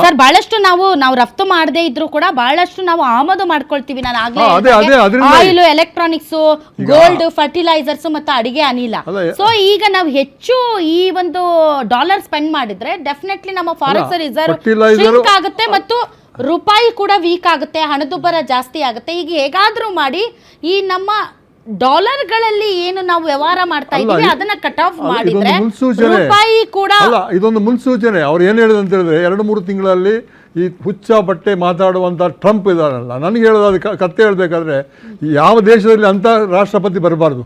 Sir ಬಹಳಷ್ಟು ನಾವು ರಫ್ತು ಮಾಡದೇ ಇದ್ರೂ ಕೂಡ ಬಹಳಷ್ಟು ನಾವು ಆಮದು ಮಾಡ್ಕೊಳ್ತೀವಿ. ನಾನು ಆಗ್ಲೇ ಆಯಿಲ್, ಎಲೆಕ್ಟ್ರಾನಿಕ್ಸ್, ಗೋಲ್ಡ್, ಫರ್ಟಿಲೈಸರ್ಸ್ ಮತ್ತು ಅಡಿಗೆ ಅನಿಲ. ಸೊ ಈಗ ನಾವು ಹೆಚ್ಚು ಈ ಒಂದು ಡಾಲರ್ ಸ್ಪೆಂಡ್ ಮಾಡಿದ್ರೆ ಡೆಫಿನೆಟ್ಲಿ ನಮ್ಮ ಫಾರೆಕ್ಸ್ ರಿಸರ್ವ್ ಆಗುತ್ತೆ ಮತ್ತು ರೂಪಾಯಿ ಕೂಡ ವೀಕ್ ಆಗುತ್ತೆ, ಹಣದುಬ್ಬರ ಜಾಸ್ತಿ ಆಗುತ್ತೆ. ಈಗ ಹೇಗಾದ್ರೂ ಮಾಡಿ ಈ ನಮ್ಮ ಡಾಲರ್ಗಳಲ್ಲಿ ಏನು ನಾವು ವ್ಯವಹಾರ ಮಾಡ್ತಾ ಇದ್ದೀವಿ ಅದನ್ನ ಕಟ್ ಆಫ್ ಮಾಡಿದ್ರೆ ರೂಪಾಯಿ ಕೂಡ ಇದೊಂದು ಮುನ್ಸೂಚನೆ. ಅವ್ರು ಏನ್ ಹೇಳಿದ್ರು ಅಂತ ಹೇಳಿದ್ರೆ 2-3 ತಿಂಗಳಲ್ಲಿ ಈ ಹುಚ್ಚ ಬಟ್ಟೆ ಮಾತಾಡುವಂತ ಟ್ರಂಪ್ ಇದಾರಲ್ಲ, ನನಗೆ ಹೇಳೋದು ಕತ್ತೆ ಹೇಳ್ಬೇಕಾದ್ರೆ ಯಾವ ದೇಶದಲ್ಲಿ ಅಂತ ರಾಷ್ಟ್ರಪತಿ ಬರಬಾರ್ದು.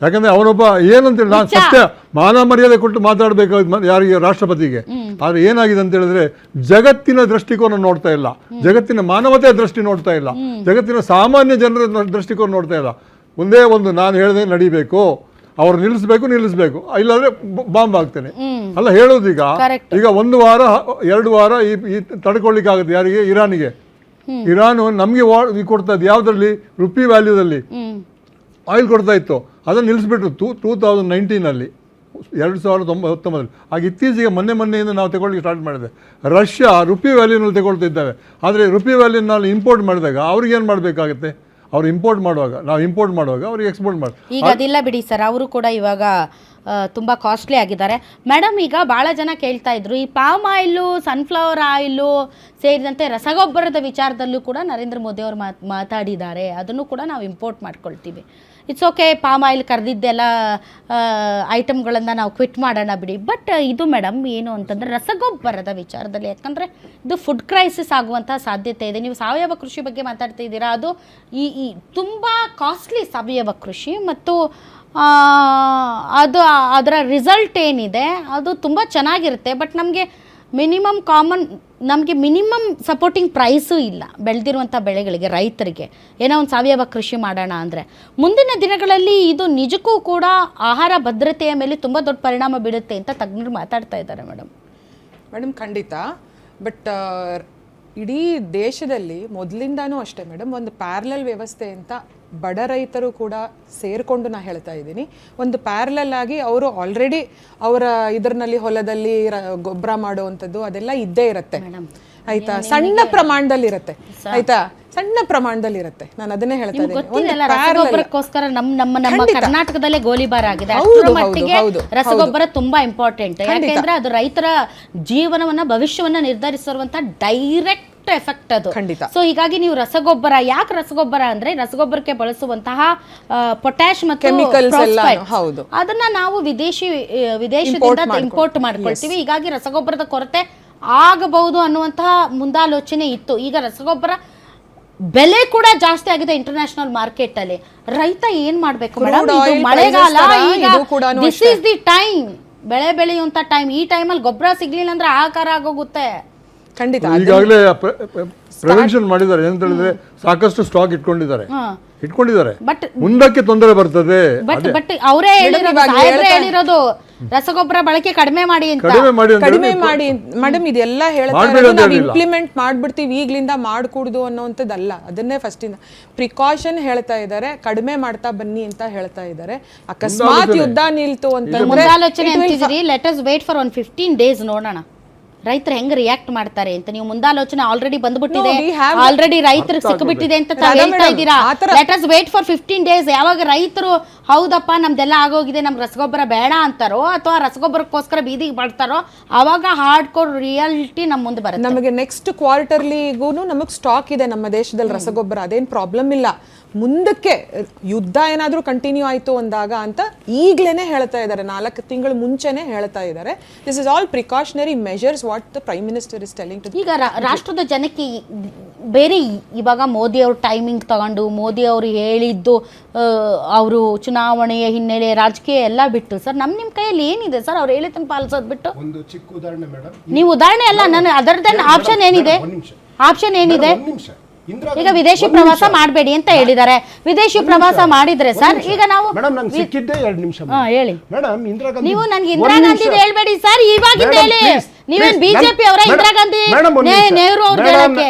ಯಾಕಂದ್ರೆ ಅವನೊಬ್ಬ ಏನಂತೇಳಿ ನಾನು ಸತ್ಯ ಮಾನ ಮರ್ಯಾದೆ ಕೊಟ್ಟು ಮಾತಾಡಬೇಕಾದ ಯಾರಿಗೆ, ರಾಷ್ಟ್ರಪತಿಗೆ. ಆದ್ರೆ ಏನಾಗಿದೆ ಅಂತ ಹೇಳಿದ್ರೆ ಜಗತ್ತಿನ ದೃಷ್ಟಿಕೋನ ನೋಡ್ತಾ ಇಲ್ಲ, ಜಗತ್ತಿನ ಮಾನವತೆಯ ದೃಷ್ಟಿ ನೋಡ್ತಾ ಇಲ್ಲ, ಜಗತ್ತಿನ ಸಾಮಾನ್ಯ ಜನರ ದೃಷ್ಟಿಕೋನ ನೋಡ್ತಾ ಇಲ್ಲ. ಒಂದೇ ಒಂದು ನಾನು ಹೇಳಿದೆ ನಡಿಬೇಕು, ಅವ್ರು ನಿಲ್ಲಿಸ್ಬೇಕು, ಇಲ್ಲಾಂದ್ರೆ ಬಾಂಬ್ ಆಗ್ತೇನೆ ಅಲ್ಲ ಹೇಳೋದೀಗ. ಈಗ 1 ವಾರ 2 ವಾರ ಈ ತಡ್ಕೊಳ್ಳಿಕ್ಕಾಗುತ್ತೆ ಯಾರಿಗೆ? ಇರಾನಿಗೆ. ಇರಾನ್ ನಮಗೆ ಕೊಡ್ತಾ ಇದ್ದು ಯಾವುದರಲ್ಲಿ? ರುಪಿ ವ್ಯಾಲ್ಯೂದಲ್ಲಿ ಆಯಿಲ್ ಕೊಡ್ತಾ ಇತ್ತು, ಅದನ್ನು ನಿಲ್ಲಿಸ್ಬಿಟ್ರು 2019 2019. ಆಗ ಇತ್ತೀಚೆಗೆ ಮೊನ್ನೆಯಿಂದ ನಾವು ತಗೊಳ್ಳಿಕ್ಕೆ ಸ್ಟಾರ್ಟ್ ಮಾಡಿದೆ. ರಷ್ಯಾ ರುಪಿ ವ್ಯಾಲ್ಯೂನಲ್ಲಿ ತಗೊಳ್ತಿದ್ದಾವೆ. ಆದರೆ ರುಪಿ ವ್ಯಾಲ್ಯೂನಲ್ಲಿ ಇಂಪೋರ್ಟ್ ಮಾಡಿದಾಗ ಅವ್ರಿಗೆ ಏನು ಮಾಡಬೇಕಾಗುತ್ತೆ? ಅವ್ರು ಇಂಪೋರ್ಟ್ ಮಾಡುವಾಗ, ನಾವು ಇಂಪೋರ್ಟ್ ಮಾಡುವಾಗ ಅವ್ರಿಗೆ ಎಕ್ಸ್ಪೋರ್ಟ್ ಮಾಡಿ. ಈಗ ಅದಿಲ್ಲ ಬಿಡಿ ಸರ್, ಅವರು ಕೂಡ ಇವಾಗ ತುಂಬ ಕಾಸ್ಟ್ಲಿ ಆಗಿದ್ದಾರೆ. ಮೇಡಮ್ ಈಗ ಭಾಳ ಜನ ಕೇಳ್ತಾ ಇದ್ರು, ಈ ಪಾಮ್ ಆಯಿಲು, ಸನ್ಫ್ಲವರ್ ಆಯಿಲು ಸೇರಿದಂತೆ ರಸಗೊಬ್ಬರದ ವಿಚಾರದಲ್ಲೂ ಕೂಡ ನರೇಂದ್ರ ಮೋದಿ ಅವರು ಮಾತಾಡಿದ್ದಾರೆ. ಅದನ್ನು ಕೂಡ ನಾವು ಇಂಪೋರ್ಟ್ ಮಾಡ್ಕೊಳ್ತೀವಿ. ಇಟ್ಸ್ ಓಕೆ, ಪಾಮ್ ಆಯಿಲ್ ಕರೆದಿದ್ದೆಲ್ಲ ಐಟಮ್ಗಳನ್ನು ನಾವು ಕ್ವಿಟ್ ಮಾಡೋಣ ಬಿಡಿ. ಬಟ್ ಇದು ಮೇಡಮ್ ಏನು ಅಂತಂದರೆ ರಸಗೊಬ್ಬರದ ವಿಚಾರದಲ್ಲಿ, ಯಾಕಂದರೆ ಇದು ಫುಡ್ ಕ್ರೈಸಿಸ್ ಆಗುವಂಥ ಸಾಧ್ಯತೆ ಇದೆ. ನೀವು ಸಾವಯವ ಕೃಷಿ ಬಗ್ಗೆ ಮಾತಾಡ್ತಾ ಇದ್ದೀರಾ, ಅದು ಈ ತುಂಬ ಕಾಸ್ಟ್ಲಿ ಸಾವಯವ ಕೃಷಿ ಮತ್ತು ಅದರ ರಿಸಲ್ಟ್ ಏನಿದೆ ಅದು ತುಂಬ ಚೆನ್ನಾಗಿರುತ್ತೆ. ಬಟ್ ನಮಗೆ ಮಿನಿಮಮ್ ಸಪೋರ್ಟಿಂಗ್ ಪ್ರೈಸು ಇಲ್ಲ ಬೆಳೆದಿರುವಂಥ ಬೆಳೆಗಳಿಗೆ, ರೈತರಿಗೆ. ಏನೋ ಒಂದು ಸಾವಯವ ಕೃಷಿ ಮಾಡೋಣ ಅಂದರೆ ಮುಂದಿನ ದಿನಗಳಲ್ಲಿ ಇದು ನಿಜಕ್ಕೂ ಕೂಡ ಆಹಾರ ಭದ್ರತೆಯ ಮೇಲೆ ತುಂಬ ದೊಡ್ಡ ಪರಿಣಾಮ ಬೀಳುತ್ತೆ ಅಂತ ತಜ್ಞರು ಮಾತಾಡ್ತಾ ಇದ್ದಾರೆ ಮೇಡಮ್. ಖಂಡಿತ. ಬಟ್ ಇಡೀ ದೇಶದಲ್ಲಿ ಮೊದಲಿಂದಾನೂ ಅಷ್ಟೇ ಮೇಡಮ್, ಒಂದು ಪ್ಯಾರಲಲ್ ವ್ಯವಸ್ಥೆ ಅಂತ ಬಡ ರೈತರು ಕೂಡ ಸೇರಿಕೊಂಡು ನಾ ಹೇಳ್ತಾ ಇದ್ದೀನಿ. ಒಂದು ಪ್ಯಾರಲಲ್ ಆಗಿ ಅವರು ಆಲ್ರೆಡಿ ಅವರ ಇದರಲ್ಲಿ ಹೊಲದಲ್ಲಿ ಗೊಬ್ಬರ ಮಾಡುವಂಥದ್ದು ಅದೆಲ್ಲ ಇದ್ದೇ ಇರುತ್ತೆ ಆಯ್ತಾ, ಸಣ್ಣ ಪ್ರಮಾಣದಲ್ಲಿ ಇರುತ್ತೆ ಆಯ್ತಾ, ಸಣ್ಣ ಪ್ರಮಾಣದಲ್ಲಿ ಇರುತ್ತೆ. ನಾನು ಅದನ್ನೇ ಹೇಳ್ತಾ ಇದ್ದೀನಿ. ರಸಗೊಬ್ಬರಕ್ಕೋಸ್ಕರ ನಮ್ಮ ಕರ್ನಾಟಕದಲ್ಲೇ ಗೋಲಿಬಾರ್ ಆಗಿದೆ. ಅಷ್ಟರ ಮಟ್ಟಿಗೆ ರಸಗೊಬ್ಬರ ತುಂಬಾ ಇಂಪಾರ್ಟೆಂಟ್. ಯಾಕೆಂದ್ರೆ ಅದು ರೈತರ ಜೀವನವನ್ನ, ಭವಿಷ್ಯವನ್ನ ನಿರ್ಧರಿಸಿರುವಂತ ಡೈರೆಕ್ಟ್ ಎಫೆಕ್ಟ್ ಅದು. ಸೊ ಹೀಗಾಗಿ ನೀವು ಯಾಕೆ ರಸಗೊಬ್ಬರ ಅಂದ್ರೆ ರಸಗೊಬ್ಬರಕ್ಕೆ ಬಳಸುವಂತಹ ಪೊಟ್ಯಾಶ್ ಮತ್ತು ಕೆಮಿಕಲ್ಸ್ ಅದನ್ನ ನಾವು ವಿದೇಶದಿಂದ ಇಂಪೋರ್ಟ್ ಮಾಡ್ಕೊಳ್ತೀವಿ. ಹೀಗಾಗಿ ರಸಗೊಬ್ಬರದ ಕೊರತೆ ಆಗಬಹುದು ಅನ್ನುವಂತಹ ಮುಂದಾಲೋಚನೆ ಇತ್ತು. ಈಗ ರಸಗೊಬ್ಬರ ಬೆಲೆ ಕೂಡ ಜಾಸ್ತಿ ಆಗಿದೆ ಇಂಟರ್ನ್ಯಾಷನಲ್ ಮಾರ್ಕೆಟ್ ಅಲ್ಲಿ. ರೈತ ಏನ್ ಮಾಡ್ಬೇಕು ಮೇಡಮ್? ಮಳೆಗಾಲ, ದಿಸ್ ಇಸ್ ದಿ ಟೈಮ್, ಬೆಳೆ ಬೆಳೆಯುವಂತ ಟೈಮ್. ಈ ಟೈಮಲ್ಲಿ ಗೊಬ್ಬರ ಸಿಗ್ಲಿಲ್ಲ ಅಂದ್ರೆ ಆಕಾರ ಆಗೋಗುತ್ತೆ. ಖಂಡಿತ. ಈಗಾಗಲೇ ಪ್ರಿವೆನ್ಷನ್ ಮಾಡಿದ್ದಾರೆ. ಏನಂತ ಹೇಳಿದ್ರೆ ಸಾಕಷ್ಟು ಸ್ಟಾಕ್ ಇಟ್ಕೊಂಡಿದ್ದಾರೆ. ಬಟ್ ಮುಂದಕ್ಕೆ ತೊಂದರೆ ಬರ್ತದೆ. ಬಟ್ ಅವರೇ ಹೇಳಿರೋದು ರಸಗೊಬ್ಬರ ಬಳಕೆ ಕಡಿಮೆ ಮಾಡಿ ಮೇಡಮ್. ಇದೆಲ್ಲ ಹೇಳ್ತಾರೆ ನಾವು ಇಂಪ್ಲಿಮೆಂಟ್ ಮಾಡ್ಬಿಡ್ತೀವಿ, ಈಗ್ಲಿಂದ ಮಾಡ್ಕೂಡ್ದು ಅನ್ನೋಂಥದ್ದಲ್ಲ. ಅದನ್ನೇ ಫಸ್ಟ್ ಇಂದ ಪ್ರಿಕಾಷನ್ ಹೇಳ್ತಾ ಇದ್ದಾರೆ, ಕಡಿಮೆ ಮಾಡ್ತಾ ಬನ್ನಿ ಅಂತ ಹೇಳ್ತಾ ಇದ್ದಾರೆ. ಅಕಸ್ಮಾತ್ ಯುದ್ಧ ನಿಲ್ತು ಅಂತ ಮುಂದಾಲೋಚನೆ ಅಂತಿದ್ದೀರಿ. Let us wait for 15 days, ನೋಡೋಣ ರೈತರು ಹೆಂಗ್ ರಿಯಾಕ್ಟ್ ಮಾಡ್ತಾರೆ ಅಂತ. ನೀವು ಮುಂದಾಲೋಚನೆ ಆಲ್ರೆಡಿ ಬಂದ್ಬಿಟ್ಟಿದೆ, ಆಲ್ರೆಡಿ ರೈತರಿಗೆ ಸಿಕ್ಬಿಟ್ಟಿದೆ ಅಂತ ಹೇಳ್ತಾ ಇದ್ದೀರಾ. Let us wait for 15 days. ಯಾವಾಗ ರೈತರು ಹೌದಪ್ಪ ನಮ್ದೆಲ್ಲ ಆಗೋಗಿದೆ, ನಮ್ಗೆ ರಸಗೊಬ್ಬರ ಬೇಡ ಅಂತಾರೋ ಅಥವಾ ರಸಗೊಬ್ಬರಕ್ಕೋಸ್ಕರ ಬೀದಿಗೆ ಬರ್ತಾರೋ, ಅವಾಗ ಹಾರ್ಡ್ ಕೋರ್ ರಿಯಾಲಿಟಿ ನಮ್ಮ ಮುಂದೆ ಬರುತ್ತೆ. ನಮಗೆ ನೆಕ್ಸ್ಟ್ ಕ್ವಾರ್ಟರ್ಲಿಗೂ ನಮಗೆ ಸ್ಟಾಕ್ ಇದೆ ನಮ್ಮ ದೇಶದಲ್ಲಿ ರಸಗೊಬ್ಬರ, ಅದೇನು ಪ್ರಾಬ್ಲಮ್ ಇಲ್ಲ. ಮುಂದಕ್ಕೆ ಯುದ್ಧ ಏನಾದರೂ ಕಂಟಿನ್ಯೂ ಆಯಿತು ಅಂದಾಗ ಅಂತ ಈಗಲೇ ಹೇಳ್ತಾ ಇದ್ದಾರೆ, 4 ತಿಂಗಳು ಮುಂಚೆನೇ ಹೇಳ್ತಾ ಇದ್ದಾರೆ. This is all precautionary measures what the prime minister is telling to. ಈಗ ರಾಷ್ಟ್ರದ ಜನಕ್ಕೆ ಬೇರೆ ಇವಾಗ ಮೋದಿ ಅವರು ಟೈಮಿಂಗ್ ತಗೊಂಡು, ಮೋದಿ ಅವರು ಹೇಳಿದ್ದು, ಅವರು ಚುನಾವಣೆಯ ಹಿನ್ನೆಲೆ ರಾಜಕೀಯ ಎಲ್ಲ ಬಿಟ್ಟು ಸರ್ ನಿಮ್ಮ ಕೈಯಲ್ಲಿ ಏನಿದೆ ಸರ್? ಅವ್ರು ಹೇಳಿದ್ದನ್ನು ಪಾಲಿಸೋದು ಬಿಟ್ಟು ಒಂದು ಚಿಕ್ಕ ಉದಾಹರಣೆ ಮೇಡಮ್. ನೀವು ಉದಾಹರಣೆ ಅಲ್ಲ, ನಾನು ಅದರದ್ದು ಆಪ್ಷನ್ ಏನಿದೆ? ಈಗ ವಿದೇಶಿ ಪ್ರವಾಸ ಮಾಡಬೇಡಿ ಅಂತ ಹೇಳಿದ್ದಾರೆ. ವಿದೇಶಿ ಪ್ರವಾಸ ಮಾಡಿದ್ರೆ ಸರ್, ಈಗ ನಾವು ಮೇಡಮ್ ನಾನು ಸಿಕ್ಕಿದ್ದೆ 2 ನಿಮಿಷ ಹೇಳಿ ಮೇಡಮ್. ಇಂದಿರಾ ಗಾಂಧಿ, ನೀವು ನನಗೆ ಇಂದಿರಾ ಗಾಂಧಿ ಹೇಳ್ಬೇಡಿ ಸರ್, ಇವಾಗಿಂದ ಹೇಳಿ. ನೀವೇನು ಬಿಜೆಪಿ ಅವರ? ಇಂದಿರಾ ಗಾಂಧಿ, ನೆಹರು ಅವ್ರ ಹೇಳಕ್ಕೆ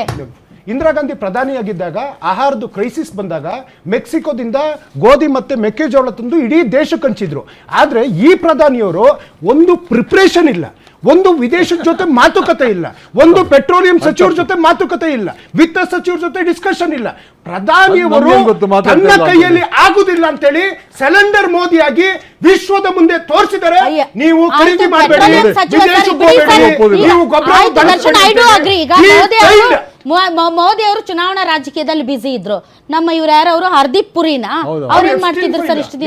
ಇಂದಿರಾ ಗಾಂಧಿ ಪ್ರಧಾನಿಯಾಗಿದ್ದಾಗ ಆಹಾರದ ಕ್ರೈಸಿಸ್ ಬಂದಾಗ ಮೆಕ್ಸಿಕೋದಿಂದ ಗೋಧಿ ಮತ್ತೆ ಮೆಕ್ಕೆಜೋಳ ತಂದು ಇಡೀ ದೇಶಕ್ಕೆ ಹಂಚಿದ್ರು. ಆದ್ರೆ ಈ ಪ್ರಧಾನಿಯವರು ಒಂದು ಪ್ರಿಪ್ರೇಷನ್ ಇಲ್ಲ, ಒಂದು ವಿದೇಶದ ಜೊತೆ ಮಾತುಕತೆ ಇಲ್ಲ, ಒಂದು ಪೆಟ್ರೋಲಿಯಂ ಸಚಿವರ ಜೊತೆ ಮಾತುಕತೆ ಇಲ್ಲ, ವಿತ್ತ ಸಚಿವರ ಜೊತೆ ಡಿಸ್ಕಷನ್ ಇಲ್ಲ. ಪ್ರಧಾನಿಯವರು ತನ್ನ ಕೈಯಲ್ಲಿ ಆಗುದಿಲ್ಲ ಅಂತೇಳಿ ಸಿಲಿಂಡರ್ ಮೋದಿಯಾಗಿ ವಿಶ್ವದ ಮುಂದೆ ತೋರಿಸಿದರೆ ನೀವು ಖರೀದಿ ಮಾಡಬೇಡಿ, ವಿದೇಶಕ್ಕೆ ಹೋಗಬೇಡಿ, ನೀವು ಗೊಬ್ಬರ ಮೋದಿ ಅವರು ಚುನಾವಣಾ ರಾಜಕೀಯದಲ್ಲಿ ಬಿಸಿ ಇದ್ರು. ನಮ್ಮ ಇವ್ರು ಯಾರವರು ಹರ್ದೀಪ್ ಪುರಿನ ಅವ್ರು ಏನ್ ಮಾಡ್ತಿದ್ರು ಸರ್ ಇಷ್ಟು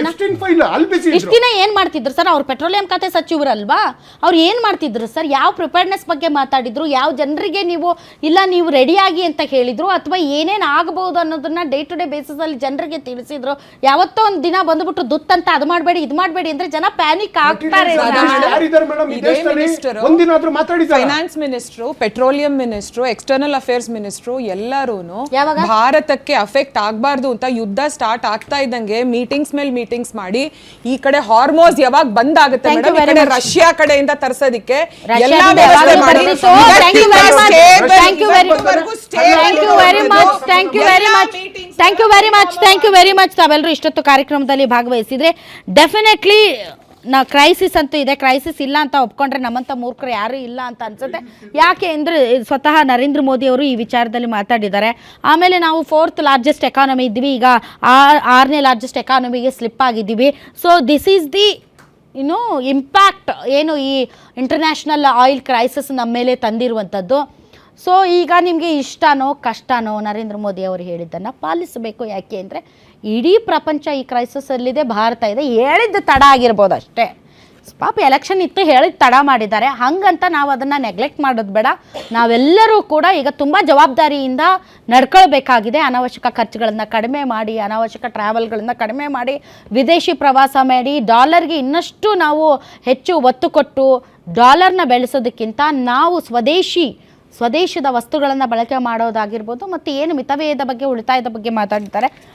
ದಿನ ಏನ್ ಮಾಡ್ತಿದ್ರು ಸರ್? ಅವ್ರು ಪೆಟ್ರೋಲಿಯಂ ಖಾತೆ ಸಚಿವರಲ್ವಾ? ಅವ್ರು ಏನ್ ಮಾಡ್ತಿದ್ರು ಸರ್? ಯಾವ ಪ್ರಿಪೇರ್ನೆಸ್ ಬಗ್ಗೆ ಮಾತಾಡಿದ್ರು? ಯಾವ ಜನರಿಗೆ ನೀವು ರೆಡಿಯಾಗಿ ಅಂತ ಹೇಳಿದ್ರು, ಅಥವಾ ಏನೇನ್ ಆಗಬಹುದು ಅನ್ನೋದನ್ನ ಡೇ ಟು ಡೇ ಬೇಸಿಸ್ ಅಲ್ಲಿ ಜನರಿಗೆ ತಿಳಿಸಿದ್ರು? ಯಾವತ್ತೋ ಒಂದ್ ದಿನ ಬಂದ್ಬಿಟ್ಟು ದುತ್ತಂತ ಅದು ಮಾಡಬೇಡಿ ಇದು ಮಾಡಬೇಡಿ ಅಂದ್ರೆ ಜನ ಪ್ಯಾನಿಕ್ ಆಗ್ತಾರೆ. Finance minister, petroleum minister, external affairs minister ಎಲ್ಲರೂ ಭಾರತಕ್ಕೆ ಅಫೆಕ್ಟ್ ಆಗಬಾರ್ದು ಅಂತ ಯುದ್ಧ ಸ್ಟಾರ್ಟ್ ಆಗ್ತಾ ಇದ್ದಂಗೆ ಮೀಟಿಂಗ್ಸ್ ಮೇಲೆ ಮೀಟಿಂಗ್ಸ್ ಮಾಡಿ ಈ ಕಡೆ ಹಾರ್ಮೋಸ್ ಯಾವಾಗ ಬಂದ್ ಆಗುತ್ತೆ ಮೇಡಮ್, ಈ ಕಡೆ ರಷ್ಯಾ ಕಡೆಯಿಂದ ತರಿಸೋದಕ್ಕೆ ಎಲ್ಲಾ ವ್ಯವಸ್ಥೆ ಮಾಡಿ. ಥ್ಯಾಂಕ್ ಯು ವೆರಿ ಮಚ್ ತಾವೆಲ್ಲರೂ ಇಷ್ಟೊತ್ತು ಕಾರ್ಯಕ್ರಮದಲ್ಲಿ ಭಾಗವಹಿಸಿದ್ರೆ. ಡೆಫಿನೆಟ್ಲಿ ಕ್ರೈಸಿಸ್ ಅಂತೂ ಇದೆ, ಕ್ರೈಸಿಸ್ ಇಲ್ಲ ಅಂತ ಒಪ್ಕೊಂಡ್ರೆ ನಮ್ಮಂಥ ಮೂರ್ಖರು ಯಾರು ಇಲ್ಲ ಅಂತ ಅನ್ಸುತ್ತೆ. ಯಾಕೆ ಅಂದರೆ ಸ್ವತಃ ನರೇಂದ್ರ ಮೋದಿ ಅವರು ಈ ವಿಚಾರದಲ್ಲಿ ಮಾತಾಡಿದ್ದಾರೆ. ಆಮೇಲೆ ನಾವು 4th ಲಾರ್ಜೆಸ್ಟ್ ಎಕಾನಮಿ ಇದ್ವಿ, ಈಗ 6ನೇ ಲಾರ್ಜೆಸ್ಟ್ ಎಕಾನಮಿಗೆ ಸ್ಲಿಪ್ ಆಗಿದ್ದೀವಿ. So this is the impact ಏನು ಈ ಇಂಟರ್ನ್ಯಾಷನಲ್ ಆಯಿಲ್ ಕ್ರೈಸಿಸ್ ನಮ್ಮ ಮೇಲೆ ತಂದಿರುವಂಥದ್ದು. ಸೊ ಈಗ ನಿಮಗೆ ಇಷ್ಟನೋ ಕಷ್ಟನೋ ನರೇಂದ್ರ ಮೋದಿ ಅವರು ಹೇಳಿದ್ದನ್ನು ಪಾಲಿಸಬೇಕು. ಯಾಕೆ ಅಂದರೆ ಇಡೀ ಪ್ರಪಂಚ ಈ ಕ್ರೈಸಿಸಲ್ಲಿದೆ, ಭಾರತ ಇದೆ. ಹೇಳಿದ್ದು ತಡ ಆಗಿರ್ಬೋದು ಅಷ್ಟೇ, ಪಾಪ ಎಲೆಕ್ಷನ್ ಇತ್ತು ಹೇಳಿದ್ದು ತಡ ಮಾಡಿದ್ದಾರೆ, ಹಂಗಂತ ನಾವು ಅದನ್ನು ನೆಗ್ಲೆಕ್ಟ್ ಮಾಡೋದು ಬೇಡ. ನಾವೆಲ್ಲರೂ ಕೂಡ ಈಗ ತುಂಬ ಜವಾಬ್ದಾರಿಯಿಂದ ನಡ್ಕೊಳ್ಬೇಕಾಗಿದೆ. ಅನಾವಶ್ಯಕ ಖರ್ಚುಗಳನ್ನು ಕಡಿಮೆ ಮಾಡಿ, ಅನಾವಶ್ಯಕ ಟ್ರಾವೆಲ್ಗಳನ್ನು ಕಡಿಮೆ ಮಾಡಿ, ವಿದೇಶಿ ಪ್ರವಾಸ ಮಾಡಿ, ಡಾಲರ್ಗೆ ಇನ್ನಷ್ಟು ನಾವು ಹೆಚ್ಚು ಒತ್ತು ಕೊಟ್ಟು ಡಾಲರ್ನ ಬೆಳೆಸೋದಕ್ಕಿಂತ ನಾವು ಸ್ವದೇಶದ ವಸ್ತುಗಳನ್ನು ಬಳಕೆ ಮಾಡೋದಾಗಿರ್ಬೋದು. ಮತ್ತು ಏನು ಮಿತವ್ಯಯದ ಬಗ್ಗೆ, ಉಳಿತಾಯದ ಬಗ್ಗೆ ಮಾತಾಡ್ತಾರೆ